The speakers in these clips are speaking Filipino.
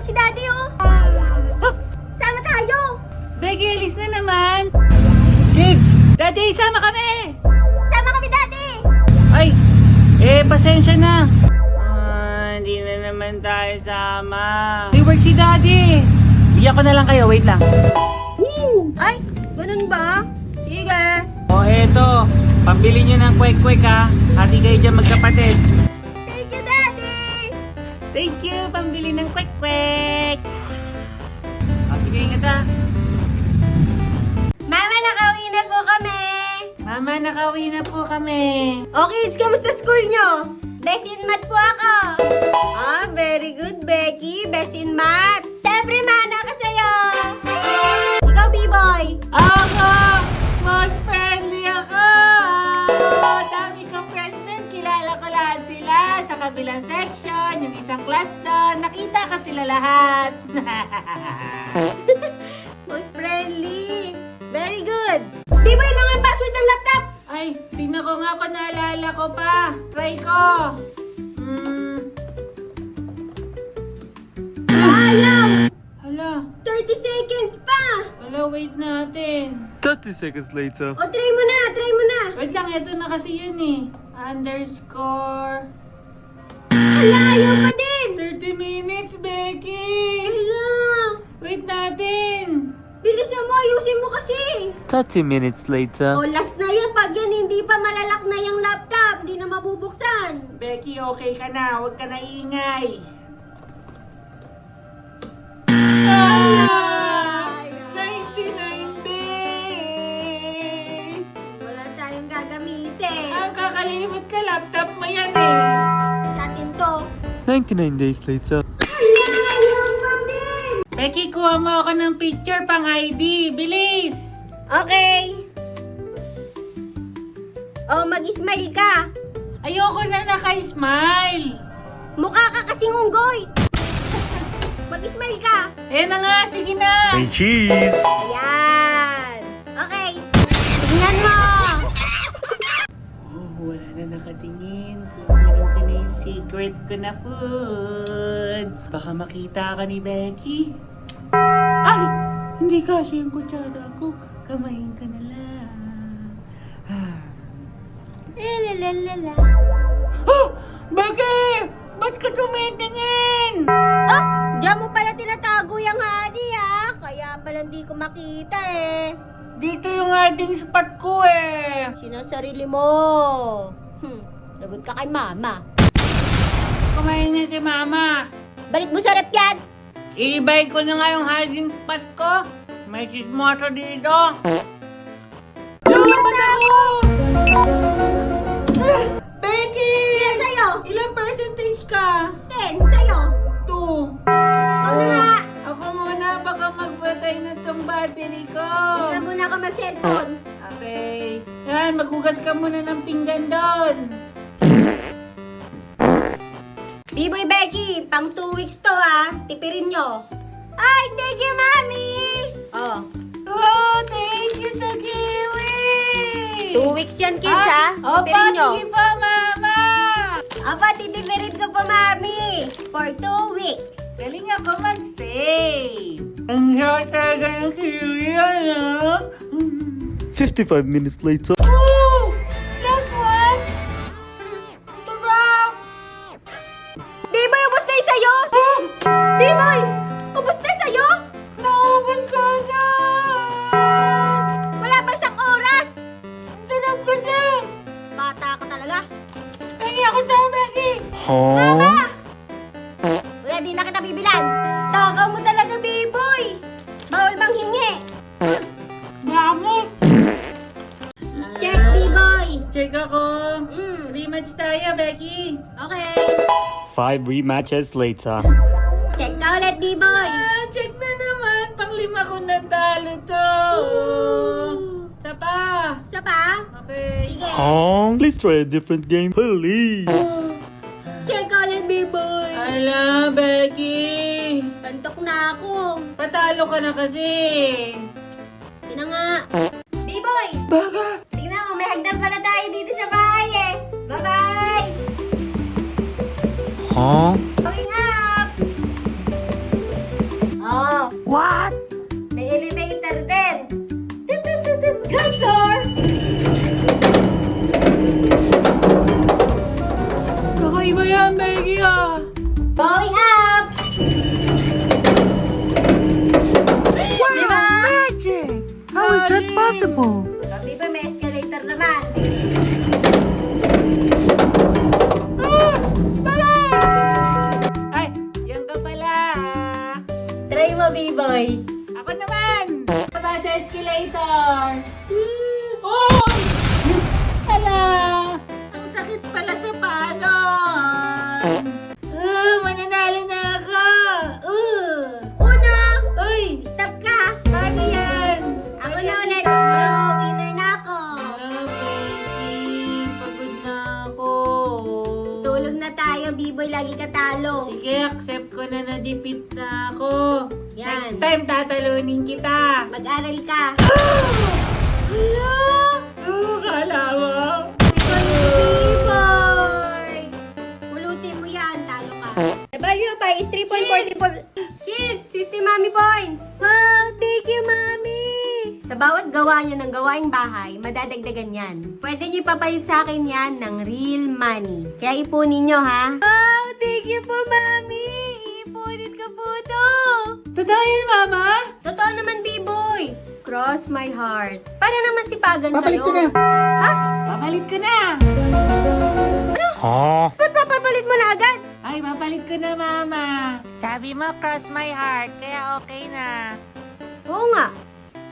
si Daddy, oh. Sama tayo. Becky, alis na naman. Kids, Daddy, sama kami. Sama kami, Daddy. Ay, pasensya na. Hindi na naman tayo sama. May work si Daddy. Bigyan ko na lang kayo, wait lang. Woo! Ay, ganun ba? Sige. O eto, pambili nyo ng kwek-kwek ha. Hati kayo dyan magkapatid. Thank you, Daddy. Thank you, pambili ng kwek-kwek. Sige, ingat ha. Mama, nakauwi na po kami. Mama, nakauwi na po kami. O kids, kamusta school nyo? Best in math po ako. Very good, Becky. Best in math. Siyempre, mana ka sa'yo. Ikaw, B-boy. Ako! Most friendly ako! Dami kong president, kilala ko lahat sila. Sa kabilang section, yung isang class doon, nakita ka sila lahat. Most friendly. Very good. B-boy, lang ang password ng laptop. Ay, tingnan ko nga kung naalala ko pa. Try ko. Ayaw. Hala, 30 seconds pa. wait natin. 30 seconds later. O, try mo na. Try mo na. Wait lang, ito na kasi yun eh. Underscore. Hala, ayaw pa din. 30 minutes, Becky! Hala. Wait natin! Bilisan mo. Ayusin mo kasi. 30 minutes later. O, last na yan. Pag yan hindi pa malalak na yung laptop, hindi na mabubuksan. Becky, okay ka na. Huwag ka na ingay. 99 days! Wala tayong gagamitin. Ang kakalimot ka, laptop mo yan eh. Sa atin to. 99 days later. Becky, kuha mo ako ng picture pang ID. Bilis! Okay. O, mag-smile ka. Ayoko na naka-smile. Mukha ka kasing unggoy. Mag-smile ka. Eh na nga, sige na. Say cheese! Ayan. Okay. Tingnan mo. Oh, wala na nakatingin. Kukunin ko na yung secret ko na food. Baka makita ka ni Becky. Ay! Hindi kasi yung kutsara ko. Kamain ka na lang. Lalalala. Oh! Becky! Ba't ka tumitingin? Oh, diyan mo pala tinatago yung honey, ah. Kaya pala hindi ko makita, eh. Dito yung ating spot ko eh. Sinasarili mo. Lagot ka kay mama. Kumain na si Mama. Balik mo sa rep yan. I-buy ko na nga yung hiding spot ko. May sismoto dito. Lumapat ako! Becky! Ilan sa'yo? Ilang percentage ka? 10. Sa'yo? 2. Ikaw na nga. Ako muna, baka magbatay na tong battery ko. Hindi na muna ako mag-cellphone. Okay. Yan, maghugas ka muna ng pinggan doon. B-boy Becky, pang 2 weeks to, ah. Tipirin nyo. Ay, thank you, Mami! Oh, Oh, thank you sa kiwi! 2 weeks yan, kids, ha? Opo, Tipirin nyo. sige po, Mama! Apa, titipirin ko po, Mami. For 2 weeks. Galing ako mag-save. Ang sarap talaga ng kiwi, ano? 55 minutes later. Ooh! Last one! Sarap! B-boy, ubos na yung sa'yo! B-boy! Ubos na sa'yo! Nauban ka na! Wala pa isang oras! Sarap ka na! Bata ka talaga. Ay, ako sa Becky! Huh? Wala, di na kita bibilan. Takaw mo talaga, B-boy. Bawal bang hingi? Mamot! Check, B-boy. Check ako. Mm. Rematch tayo, Becky. Okay. 5 rematches later. Check ka ulit, B-boy. Check na naman. Pang-5 ko natalo to. Isa pa. Isa pa? Okay. Sige. Huh? Please try a different game, please. Check ka ulit, B-boy. Ala, Becky. Pantok na ako. Patalo ka na kasi. Tina nga. B-boy. Baga. Tingnan mo, may hagdan pala tayo dito sa bahay eh. Bye-bye. Huh? Going up. Bilisan mo. Sabi ba may escalator naman? Ay, yan ka pala. Try mo, B-boy. Ako naman. Baba sa escalator. Oh! Hala! Ang sakit pala sa panon. Mananalo na ako. Uno! Uy! Stop ka! Paano yan? Ako na ulit. Oh, winner na ako. Baby, pagod na ako. Tulog na tayo, B-boy. Lagi ka talo. Sige, accept ko na na-defeat na ako. Yan. Next time, tatalunin kita. Mag-aral ka. Hala! Kala mo? B-boy! Pulutin mo yan. Talo ka. The value of pi is 3.44. Kids, 50 mommy points. Wow, thank you, mommy. Sa bawat gawa nyo ng gawaing bahay, madadagdagan yan. Pwede nyo ipapalit sa akin yan ng real money. Kaya ipunin nyo, ha? Wow, thank you po, mami. Ipunit ka po to. Totoo yan, Mama? Totoo naman, B-boy. Cross my heart. Para naman sipagan Papalit kayo. ko na. Ha? Papalit ko na. Huh? Ba't papapalit mo na agad? Ay, papalit ko na, Mama. Sabi mo, cross my heart, kaya okay na. Oo nga.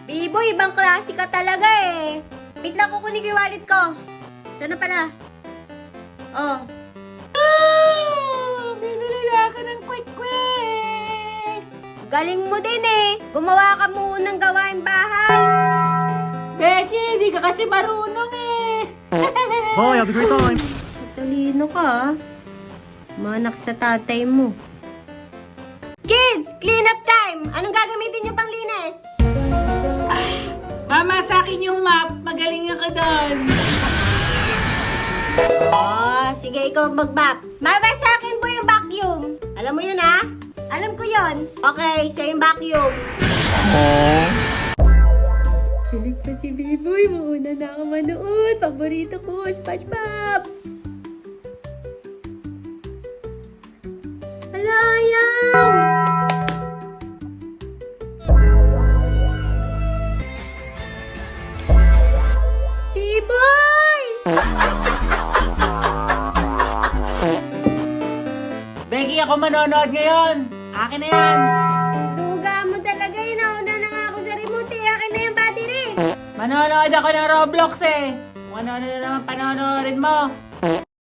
B-boy, ibang klase ka talaga eh. Wait lang, kukunin ko yung wallet ko. Ito na pala. Oh. Bibili na ako ng quick-quick. Galing mo din eh. Gumawa ka muna ng gawain bahay. Becky, di ka kasi marunong eh. Bye, have a great time. Talino ka ah. Manak sa tatay mo. Kids, clean up time! Anong gagamitin niyo pang linis? Mama, sa akin yung map. Magaling ako doon. Oh, sige ikaw mag-map. Mama, sa akin po yung vacuum. Alam mo yun ha? Alam ko yun. Okay, sa yung vacuum. Huh? Pilig pa si B-boy. Mauna na ako manood. Paborito ko, SpongeBob. Hala, ayaw! B-boy! Becky, ako manonood ngayon. Akin na yan. Duga mo talaga yun. Nauna na nga ako sa remote eh. Akin na yung battery. Manonood ako ng Roblox eh. Kung ano na naman panonoodin mo.